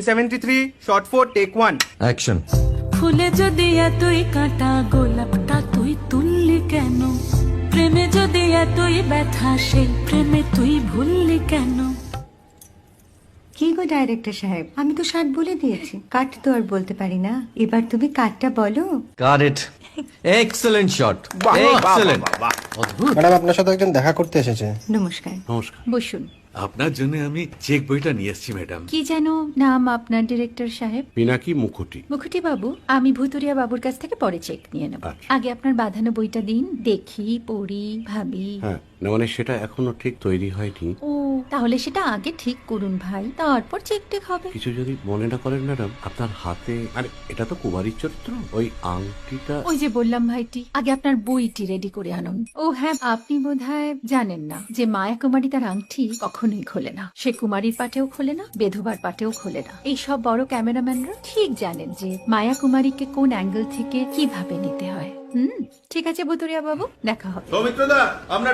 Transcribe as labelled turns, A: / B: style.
A: 73 shot 4 take 1
B: action.
C: ফুলে যদি এতই কাঁটা গোলাপটা তুই তুললি কেন? প্রেমে যদি এতই ব্যথা সেই প্রেমে তুই ভুললি কেন?
D: কি গো ডাইরেক্টর সাহেব, আমি তো 60 বলে দিয়েছি, কাট তো আর বলতে পারি না। এবার তুমি কাটটা বলো।
B: Got it. Excellent shot, excellent. অদ্ভুত।
E: ম্যাডাম আপনার সাথে একজন দেখা করতে এসেছে।
D: নমস্কার।
F: নমস্কার।
D: বসুন।
F: আপনার জন্য আমি চেক বইটা নিয়ে এসেছি ম্যাডাম।
D: কি যেন নাম আপনার ডিরেক্টর সাহেব?
F: পিনাকি মুখোটি।
D: মুখুটি বাবু, আমি ভুতুরিয়া বাবুর কাছ থেকে পরে চেক নিয়ে নেব।
F: আচ্ছা।
D: আগে আপনার বাঁধানো বইটা দিন, দেখি, পড়ি, ভাবি।
F: হ্যাঁ, না মানে সেটা এখনো ঠিক তৈরি হয়নি।
D: ও, তাহলে সেটা আগে ঠিক করুন ভাই, তারপর চেক টেক হবে।
F: কিছু যদি মনে না করেন ম্যাডাম, আপনার হাতে, আরে এটা তো কুমারীর চরিত্র, ওই আংটিটা।
D: ওই যে বললাম ভাইটি, আগে আপনার বইটি রেডি করে আনুন। ও হ্যাঁ, আপনি বোধহয় জানেন না যে মায়া কুমারী তার আংটি কখনোই খোলে না। সে কুমারীর পাটেও খোলে না, বেধবার পাটেও খোলে না। এই সব বড় ক্যামেরাম্যানরা ঠিক জানেন যে মায়া কুমারীকে কোন অ্যাঙ্গেল থেকে কিভাবে নিতে হয়। ঠিক আছে ভুতুরিয়া বাবু, দেখা হবে।
A: সৌমিত্রদা আমরা